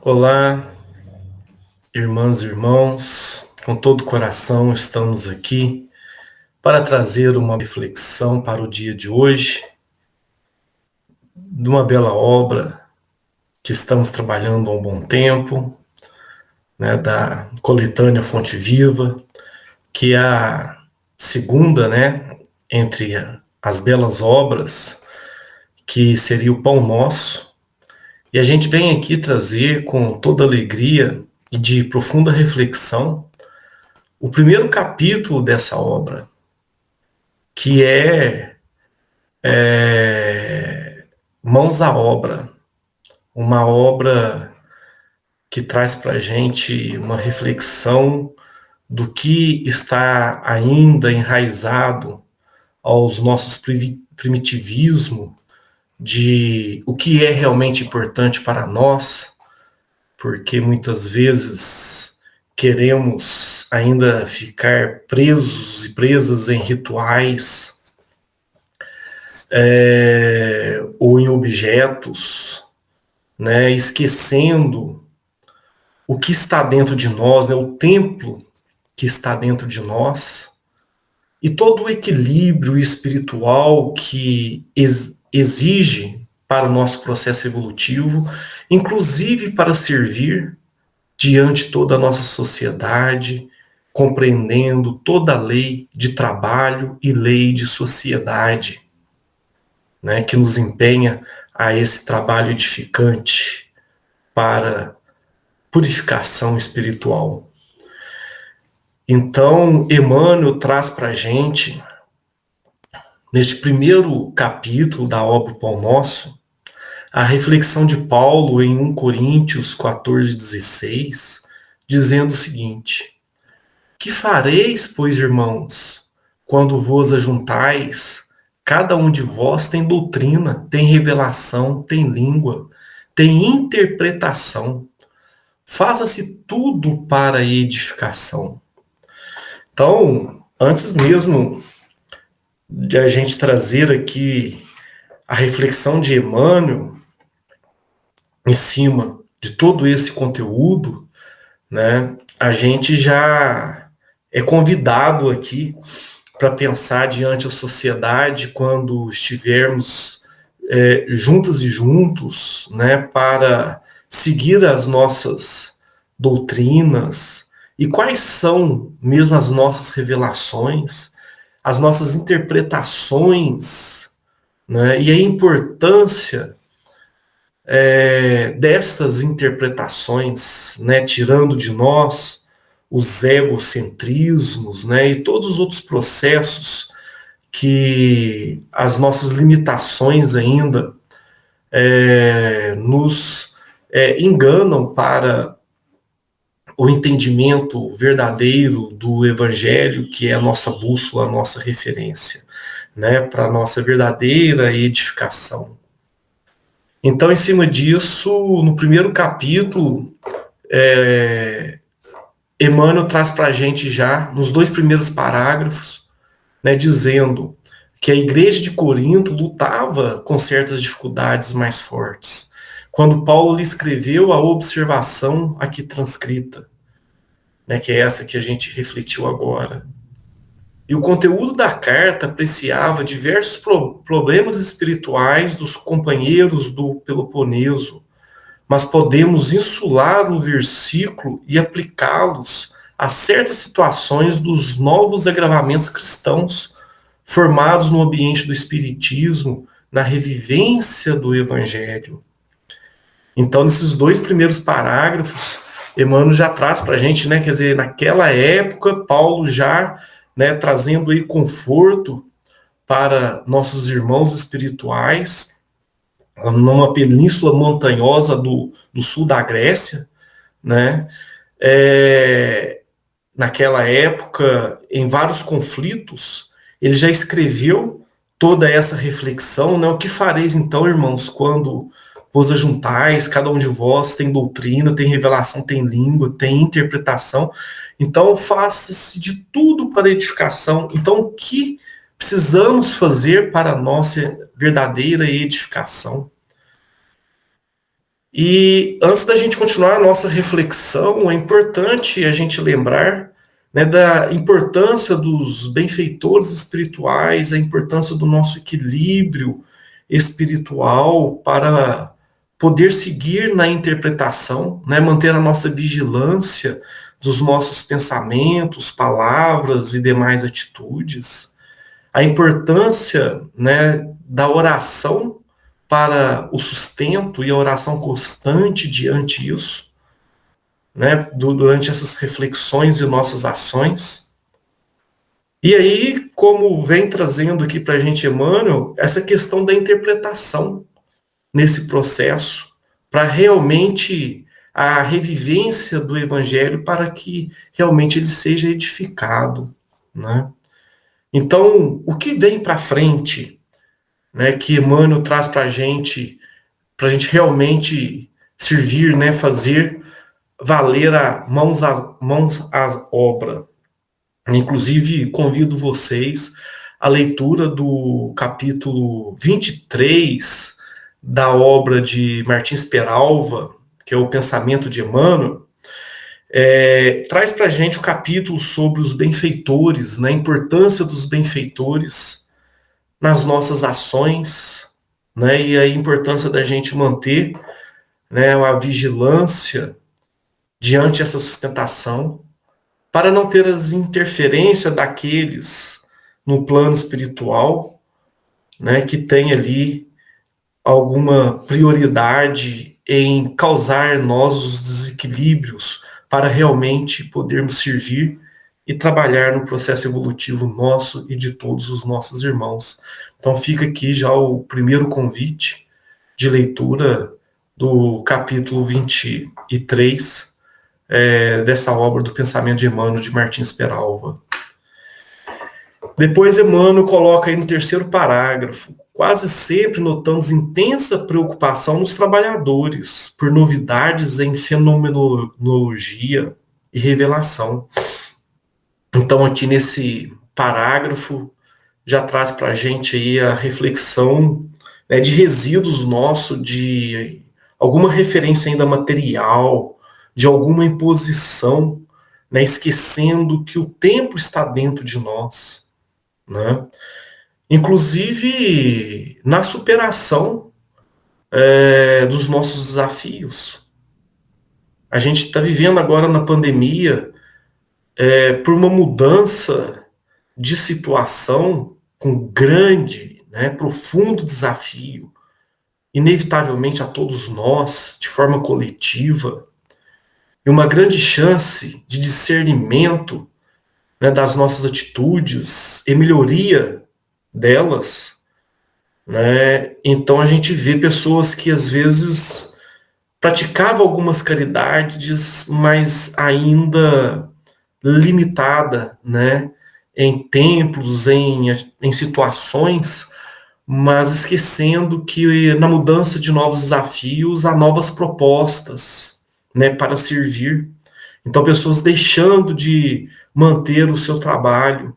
Olá, irmãs e irmãos, com todo o coração estamos aqui para trazer uma reflexão para o dia de hoje, de uma bela obra que estamos trabalhando há um bom tempo, né, da coletânea Fonte Viva, que é a segunda, né, entre as belas obras, que seria o Pão Nosso. E a gente vem aqui trazer com toda alegria e de profunda reflexão o primeiro capítulo dessa obra, que é Mãos à Obra, uma obra que traz para a gente uma reflexão do que está ainda enraizado aos nossos primitivismo, de o que é realmente importante para nós, porque muitas vezes queremos ainda ficar presos e presas em rituais, ou em objetos, né, esquecendo o que está dentro de nós, né, o templo que está dentro de nós, e todo o equilíbrio espiritual que exige para o nosso processo evolutivo, inclusive para servir diante de toda a nossa sociedade, compreendendo toda a lei de trabalho e lei de sociedade, né, que nos empenha a esse trabalho edificante para purificação espiritual. Então, Emmanuel traz para a gente, neste primeiro capítulo da obra Pão Nosso, a reflexão de Paulo em 1 Coríntios 14,16, dizendo o seguinte: que fareis, pois, irmãos, quando vos ajuntais? Cada um de vós tem doutrina, tem revelação, tem língua, tem interpretação. Faça-se tudo para a edificação. Então, antes mesmo de a gente trazer aqui a reflexão de Emmanuel em cima de todo esse conteúdo, né, a gente já é convidado aqui para pensar diante da sociedade quando estivermos juntas e juntos, né, para seguir as nossas doutrinas e quais são mesmo as nossas revelações, as nossas interpretações, né, e a importância destas interpretações, né, tirando de nós os egocentrismos, né, e todos os outros processos que as nossas limitações ainda nos enganam para o entendimento verdadeiro do Evangelho, que é a nossa bússola, a nossa referência, né, para a nossa verdadeira edificação. Então, em cima disso, no primeiro capítulo, Emmanuel traz para a gente já, nos dois primeiros parágrafos, né, dizendo que a igreja de Corinto lutava com certas dificuldades mais fortes. Quando Paulo lhe escreveu a observação aqui transcrita, né, que é essa que a gente refletiu agora. E o conteúdo da carta apreciava diversos problemas espirituais dos companheiros do Peloponeso, mas podemos insular o versículo e aplicá-los a certas situações dos novos agravamentos cristãos formados no ambiente do espiritismo, na revivência do evangelho. Então, nesses dois primeiros parágrafos, Emmanuel já traz para a gente, né, quer dizer, naquela época, Paulo já, né, trazendo aí conforto para nossos irmãos espirituais, numa península montanhosa do sul da Grécia, né, naquela época, em vários conflitos, ele já escreveu toda essa reflexão, né? O que fareis então, irmãos, quando vos ajuntais, cada um de vós tem doutrina, tem revelação, tem língua, tem interpretação. Então, faça-se de tudo para edificação. Então, o que precisamos fazer para a nossa verdadeira edificação? E antes da gente continuar a nossa reflexão, é importante a gente lembrar, né, da importância dos benfeitores espirituais, a importância do nosso equilíbrio espiritual para poder seguir na interpretação, né, manter a nossa vigilância dos nossos pensamentos, palavras e demais atitudes, a importância, né, da oração para o sustento e a oração constante diante disso, né, durante essas reflexões e nossas ações. E aí, como vem trazendo aqui para a gente Emmanuel, essa questão da interpretação nesse processo, para realmente a revivência do Evangelho, para que realmente ele seja edificado, né? Então, o que vem para frente, né, que Emmanuel traz para a gente realmente servir, né, fazer valer a mãos à obra. Inclusive, convido vocês à leitura do capítulo 23 da obra de Martins Peralva, que é o Pensamento de Emmanuel. Traz para a gente o capítulo sobre os benfeitores, né, a importância dos benfeitores nas nossas ações, né, e a importância da gente manter, né, a vigilância diante dessa sustentação, para não ter as interferências daqueles no plano espiritual, né, que tem ali alguma prioridade em causar nós os desequilíbrios para realmente podermos servir e trabalhar no processo evolutivo nosso e de todos os nossos irmãos. Então fica aqui já o primeiro convite de leitura do capítulo 23 dessa obra do Pensamento de Emmanuel, de Martins Peralva. Depois Emmanuel coloca aí no terceiro parágrafo: quase sempre notamos intensa preocupação nos trabalhadores por novidades em fenomenologia e revelação. Então aqui nesse parágrafo já traz para a gente aí a reflexão, né, de resíduos nossos, de alguma referência ainda material, de alguma imposição, né, esquecendo que o tempo está dentro de nós, né? Inclusive na superação dos nossos desafios. A gente está vivendo agora na pandemia por uma mudança de situação com grande, né, profundo desafio, inevitavelmente a todos nós, de forma coletiva, e uma grande chance de discernimento, né, das nossas atitudes e melhoria delas, né? Então a gente vê pessoas que às vezes praticavam algumas caridades, mas ainda limitada, né, em templos, em situações, mas esquecendo que na mudança de novos desafios há novas propostas, né, para servir. Então, pessoas deixando de manter o seu trabalho,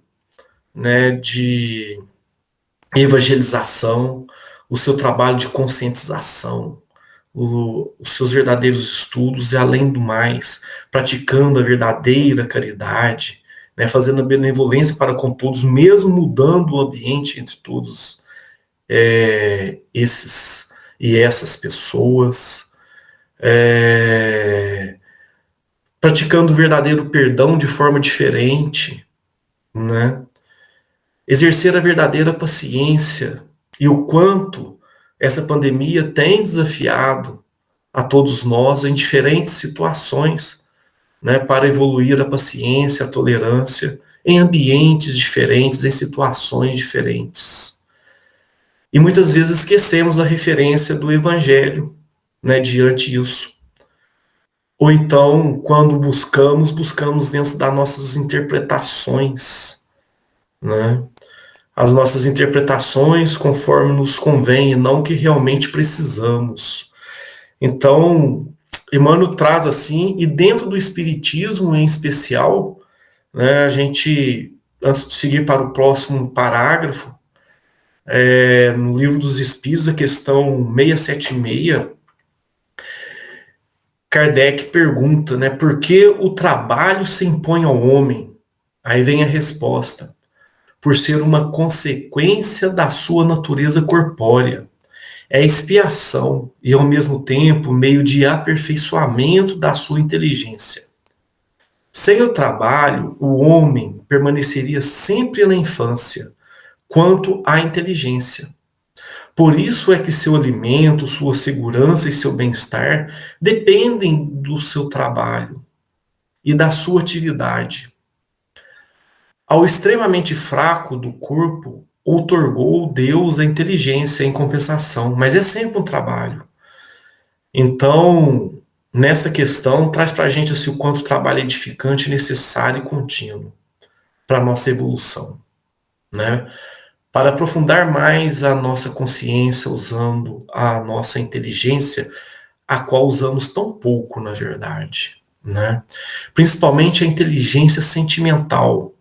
né, de evangelização, o seu trabalho de conscientização, os seus verdadeiros estudos e, além do mais, praticando a verdadeira caridade, né, fazendo a benevolência para com todos, mesmo mudando o ambiente entre todos esses e essas pessoas, praticando o verdadeiro perdão de forma diferente, né? Exercer a verdadeira paciência, e o quanto essa pandemia tem desafiado a todos nós em diferentes situações, né, para evoluir a paciência, a tolerância em ambientes diferentes, em situações diferentes. E muitas vezes esquecemos a referência do Evangelho, né, diante disso. Ou então, quando buscamos dentro das nossas interpretações, né? As nossas interpretações conforme nos convém e não o que realmente precisamos. Então, Emmanuel traz assim, e dentro do Espiritismo em especial, né, a gente, antes de seguir para o próximo parágrafo, no Livro dos Espíritos, a questão 676, Kardec pergunta, né, por que o trabalho se impõe ao homem? Aí vem a resposta: por ser uma consequência da sua natureza corpórea. É expiação e, ao mesmo tempo, meio de aperfeiçoamento da sua inteligência. Sem o trabalho, o homem permaneceria sempre na infância, quanto à inteligência. Por isso é que seu alimento, sua segurança e seu bem-estar dependem do seu trabalho e da sua atividade. Ao extremamente fraco do corpo, outorgou Deus a inteligência em compensação, mas é sempre um trabalho. Então, nesta questão, traz para a gente assim, o quanto o trabalho é edificante, necessário e contínuo para a nossa evolução, né? Para aprofundar mais a nossa consciência usando a nossa inteligência, a qual usamos tão pouco, na verdade, né? Principalmente a inteligência sentimental,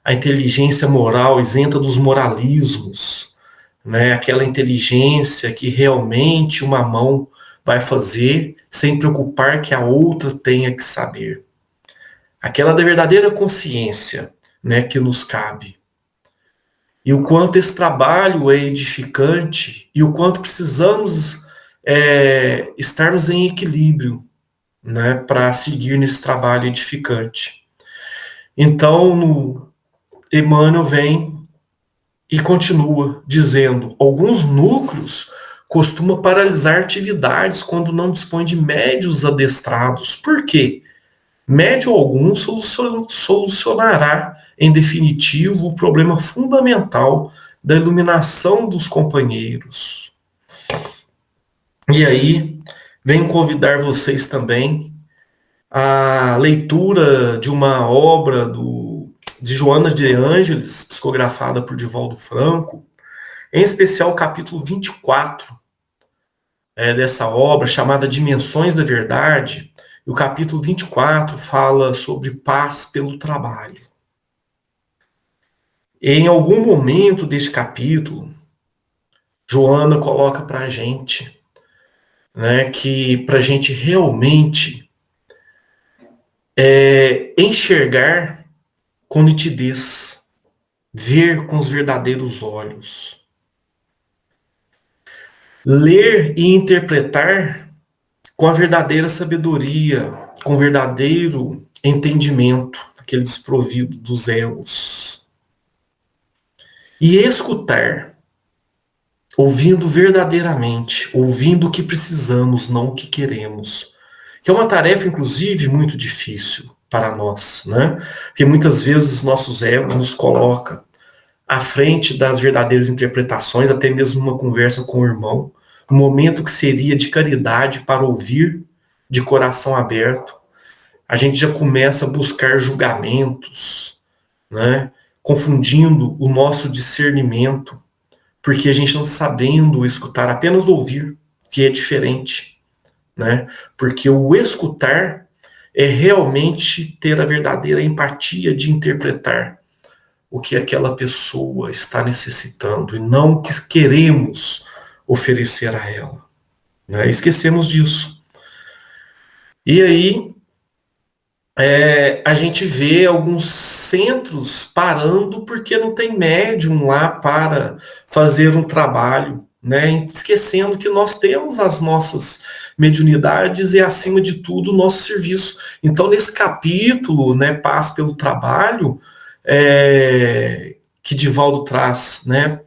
a inteligência moral isenta dos moralismos, né? Aquela inteligência que realmente uma mão vai fazer sem preocupar que a outra tenha que saber. Aquela da verdadeira consciência, né, que nos cabe. E o quanto esse trabalho é edificante e o quanto precisamos estarmos em equilíbrio, né, para seguir nesse trabalho edificante. Então, Emmanuel vem e continua dizendo: alguns núcleos costumam paralisar atividades quando não dispõe de médios adestrados. Por quê? Médio algum solucionará, em definitivo, o problema fundamental da iluminação dos companheiros. E aí, venho convidar vocês também à leitura de uma obra de Joana de Ângeles, psicografada por Divaldo Franco, em especial o capítulo 24 dessa obra, chamada Dimensões da Verdade. E o capítulo 24 fala sobre paz pelo trabalho. Em algum momento deste capítulo, Joana coloca para a gente, né, que para a gente realmente enxergar com nitidez, ver com os verdadeiros olhos, ler e interpretar com a verdadeira sabedoria, com o verdadeiro entendimento, aquele desprovido dos elos. E escutar, ouvindo verdadeiramente, ouvindo o que precisamos, não o que queremos. Que é uma tarefa, inclusive, muito difícil para nós, né? Porque muitas vezes nossos egos nos colocam à frente das verdadeiras interpretações, até mesmo uma conversa com o irmão, um momento que seria de caridade para ouvir de coração aberto, a gente já começa a buscar julgamentos, né? Confundindo o nosso discernimento, porque a gente não está sabendo escutar, apenas ouvir, que é diferente, né? Porque o escutar é realmente ter a verdadeira empatia de interpretar o que aquela pessoa está necessitando e não o que queremos oferecer a ela, né? Esquecemos disso. E aí a gente vê alguns centros parando porque não tem médium lá para fazer um trabalho, né? Esquecendo que nós temos as nossas mediunidades e, acima de tudo, o nosso serviço. Então, nesse capítulo, né, Paz pelo Trabalho, que Divaldo traz, né,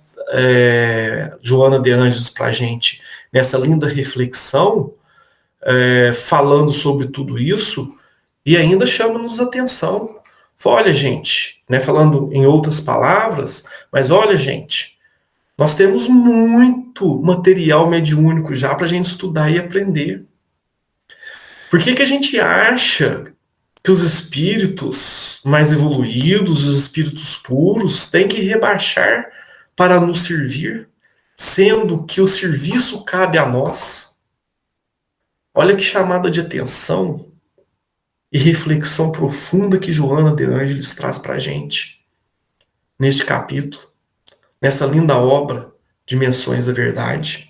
Joana de Ângeles para a gente, nessa linda reflexão, falando sobre tudo isso, e ainda chama-nos atenção. Olha, gente, né, falando em outras palavras, mas olha, gente, nós temos muito material mediúnico já para a gente estudar e aprender. Por que a gente acha que os espíritos mais evoluídos, os espíritos puros, têm que rebaixar para nos servir, sendo que o serviço cabe a nós? Olha que chamada de atenção e reflexão profunda que Joana de Ângeles traz para a gente neste capítulo, nessa linda obra, Dimensões da Verdade.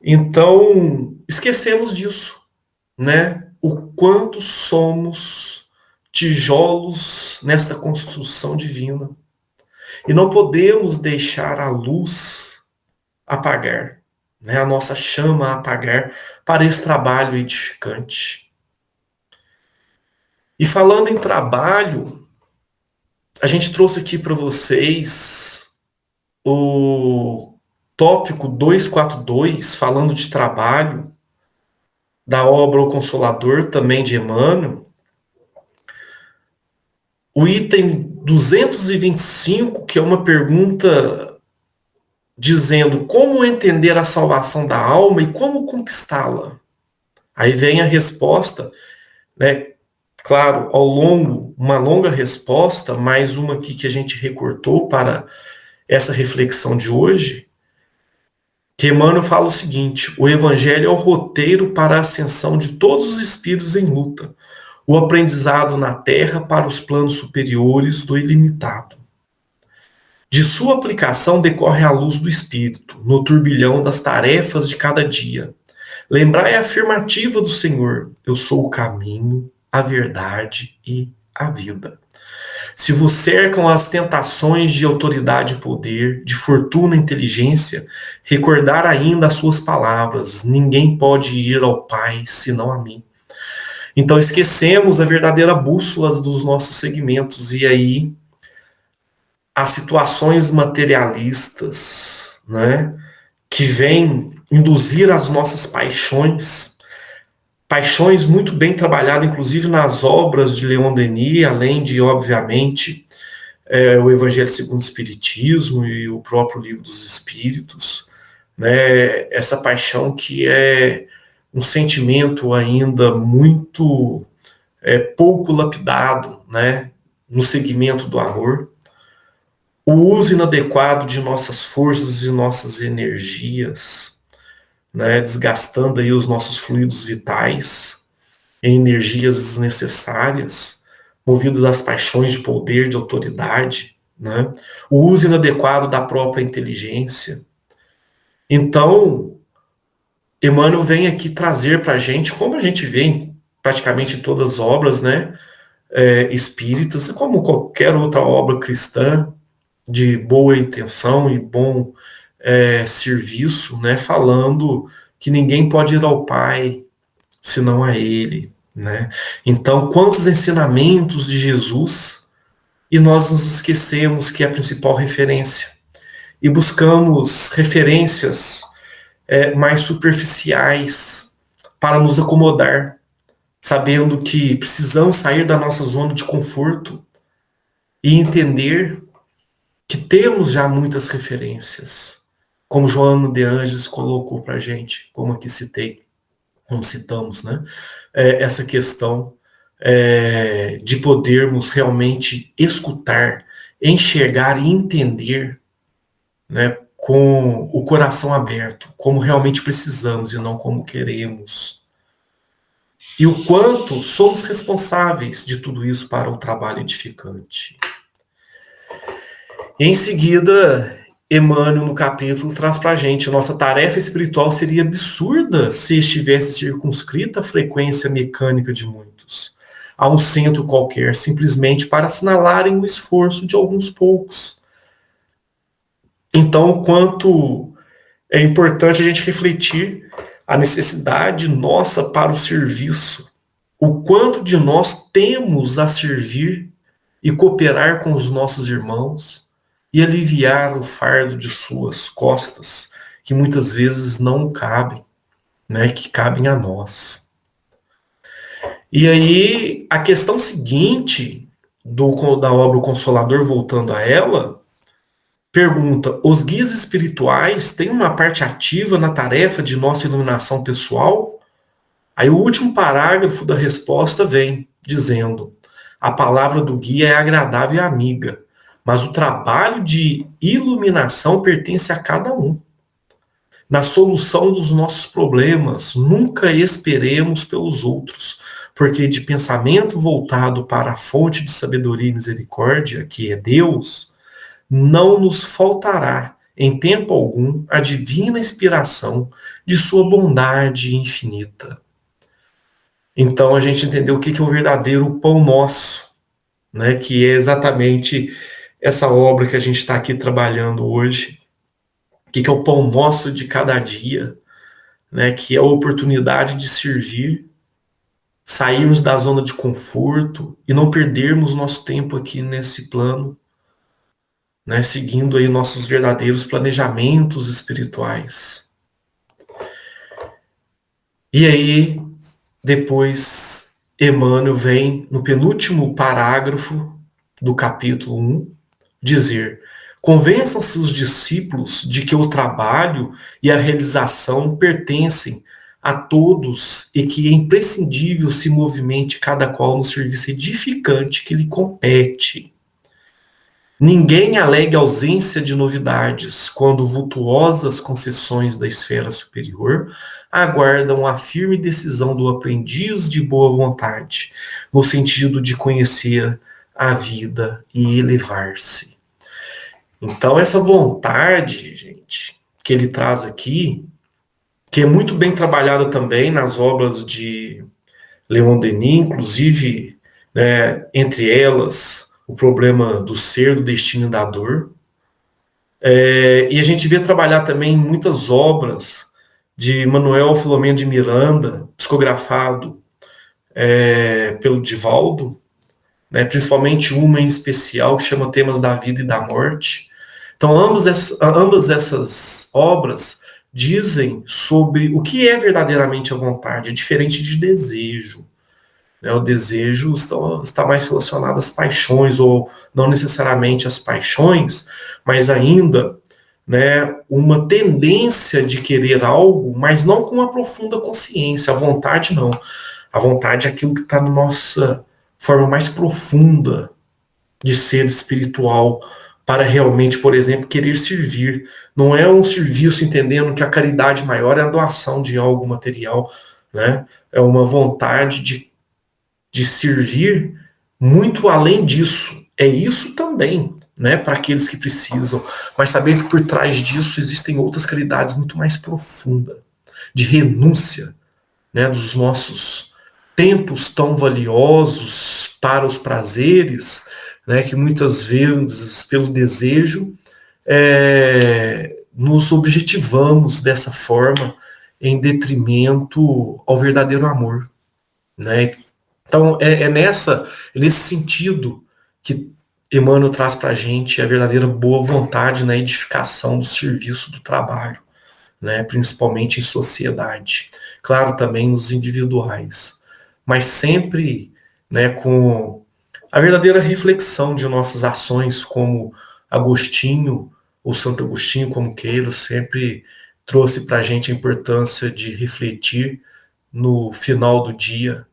Então, esquecemos disso, né, o quanto somos tijolos nesta construção divina. E não podemos deixar a luz apagar, né, a nossa chama apagar para esse trabalho edificante. E falando em trabalho, a gente trouxe aqui para vocês o tópico 242, falando de trabalho, da obra O Consolador, também de Emmanuel. O item 225, que é uma pergunta dizendo como entender a salvação da alma e como conquistá-la. Aí vem a resposta, né? Claro, uma longa resposta, mais uma aqui que a gente recortou para essa reflexão de hoje, que Emmanuel fala o seguinte: o Evangelho é o roteiro para a ascensão de todos os espíritos em luta, o aprendizado na Terra para os planos superiores do ilimitado. De sua aplicação decorre a luz do Espírito, no turbilhão das tarefas de cada dia. Lembrai a afirmativa do Senhor: eu sou o caminho, a verdade e a vida. Se vos cercam as tentações de autoridade e poder, de fortuna e inteligência, recordar ainda as suas palavras: ninguém pode ir ao Pai senão a mim. Então esquecemos a verdadeira bússola dos nossos segmentos, e aí as situações materialistas, né, que vêm induzir as nossas paixões, paixões muito bem trabalhadas, inclusive nas obras de Leon Denis, além de, obviamente, o Evangelho segundo o Espiritismo e o próprio Livro dos Espíritos, né, essa paixão que é um sentimento ainda muito pouco lapidado, né, no segmento do amor. O uso inadequado de nossas forças e nossas energias, né, desgastando aí os nossos fluidos vitais em energias desnecessárias, movidos às paixões de poder, de autoridade, né? O uso inadequado da própria inteligência. Então, Emmanuel vem aqui trazer para a gente, como a gente vê em praticamente todas as obras, né, espíritas, como qualquer outra obra cristã, de boa intenção e bom serviço, né, falando que ninguém pode ir ao Pai senão a Ele, né? Então, quantos ensinamentos de Jesus e nós nos esquecemos que é a principal referência e buscamos referências mais superficiais para nos acomodar, sabendo que precisamos sair da nossa zona de conforto e entender que temos já muitas referências, como Joana de Ângeles colocou para a gente, como aqui citei, como citamos, né? Essa questão de podermos realmente escutar, enxergar e entender, né, com o coração aberto, como realmente precisamos e não como queremos. E o quanto somos responsáveis de tudo isso para o trabalho edificante. Em seguida, Emmanuel, no capítulo, traz para a gente: nossa tarefa espiritual seria absurda se estivesse circunscrita à frequência mecânica de muitos, a um centro qualquer, simplesmente para assinalarem o esforço de alguns poucos. Então, o quanto é importante a gente refletir a necessidade nossa para o serviço, o quanto de nós temos a servir e cooperar com os nossos irmãos, e aliviar o fardo de suas costas, que muitas vezes não cabem, né, que cabem a nós. E aí, a questão seguinte da obra O Consolador, voltando a ela, pergunta: os guias espirituais têm uma parte ativa na tarefa de nossa iluminação pessoal? Aí o último parágrafo da resposta vem dizendo: a palavra do guia é agradável e amiga, mas o trabalho de iluminação pertence a cada um. Na solução dos nossos problemas, nunca esperemos pelos outros, porque de pensamento voltado para a fonte de sabedoria e misericórdia, que é Deus, não nos faltará, em tempo algum, a divina inspiração de sua bondade infinita. Então a gente entendeu o que é o verdadeiro pão nosso, né? Que é exatamente essa obra que a gente está aqui trabalhando hoje. O que é o pão nosso de cada dia, né? Que é a oportunidade de servir, sairmos da zona de conforto e não perdermos nosso tempo aqui nesse plano, né? Seguindo aí nossos verdadeiros planejamentos espirituais. E aí, depois, Emmanuel vem no penúltimo parágrafo do capítulo 1 dizer: convençam-se os discípulos de que o trabalho e a realização pertencem a todos e que é imprescindível se movimente cada qual no serviço edificante que lhe compete. Ninguém alegue ausência de novidades quando vultuosas concessões da esfera superior aguardam a firme decisão do aprendiz de boa vontade, no sentido de conhecer a vida e elevar-se. Então, essa vontade, gente, que ele traz aqui, que é muito bem trabalhada também nas obras de Leon Denis, inclusive, né, entre elas, o problema do ser, do destino e da dor. E a gente vê trabalhar também muitas obras de Manuel Filomeno de Miranda, psicografado pelo Divaldo, né, principalmente uma em especial que chama Temas da Vida e da Morte. Então, ambas essas obras dizem sobre o que é verdadeiramente a vontade, é diferente de desejo. Né? O desejo está mais relacionado às paixões, ou não necessariamente às paixões, mas ainda, né, uma tendência de querer algo, mas não com uma profunda consciência. A vontade não. A vontade é aquilo que está na nossa forma mais profunda de ser espiritual, para realmente, por exemplo, querer servir. Não é um serviço entendendo que a caridade maior é a doação de algo material, né? É uma vontade de servir muito além disso. É isso também, né, para aqueles que precisam, mas saber que por trás disso existem outras caridades muito mais profundas, de renúncia, né, dos nossos tempos tão valiosos para os prazeres, né, que muitas vezes, pelo desejo, nos objetivamos dessa forma em detrimento ao verdadeiro amor, né? Então, nesse sentido que Emmanuel traz para a gente a verdadeira boa vontade na edificação do serviço do trabalho, né? Principalmente em sociedade. Claro, também nos individuais, mas sempre, né, com a verdadeira reflexão de nossas ações, como Agostinho, ou Santo Agostinho, como queira, sempre trouxe para a gente a importância de refletir no final do dia,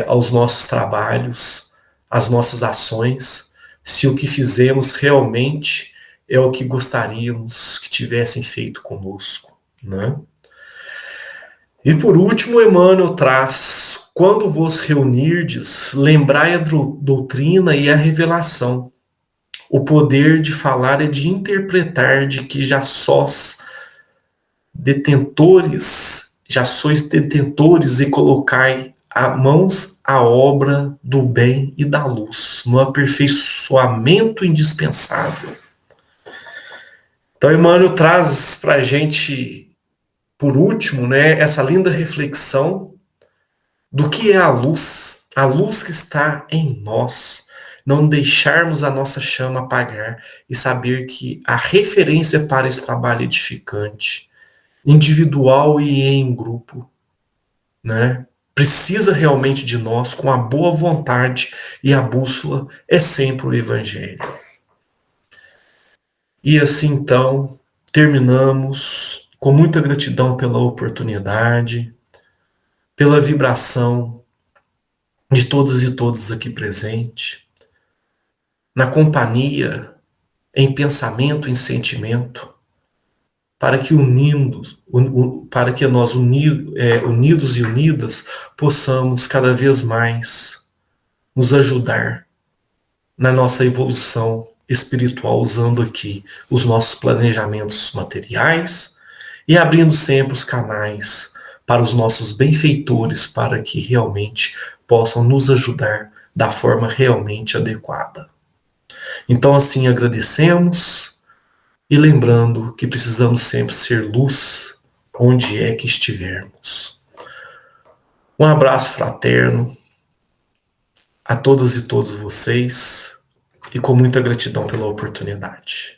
aos nossos trabalhos, às nossas ações, se o que fizemos realmente é o que gostaríamos que tivessem feito conosco, né? E por último, Emmanuel traz: quando vos reunirdes, lembrai a doutrina e a revelação. O poder de falar é de interpretar, de que já sois detentores e colocai a mãos à obra do bem e da luz, no aperfeiçoamento indispensável. Então, Emmanuel traz para a gente, por último, né, essa linda reflexão do que é a luz que está em nós. Não deixarmos a nossa chama apagar e saber que a referência para esse trabalho edificante, individual e em grupo, né, precisa realmente de nós com a boa vontade, e a bússola é sempre o Evangelho. E assim, então, terminamos com muita gratidão pela oportunidade, pela vibração de todas e todos aqui presentes, na companhia, em pensamento, em sentimento, para que nós unidos e unidas possamos cada vez mais nos ajudar na nossa evolução espiritual, usando aqui os nossos planejamentos materiais e abrindo sempre os canais para os nossos benfeitores, para que realmente possam nos ajudar da forma realmente adequada. Então, assim, agradecemos e lembrando que precisamos sempre ser luz onde é que estivermos. Um abraço fraterno a todas e todos vocês e com muita gratidão pela oportunidade.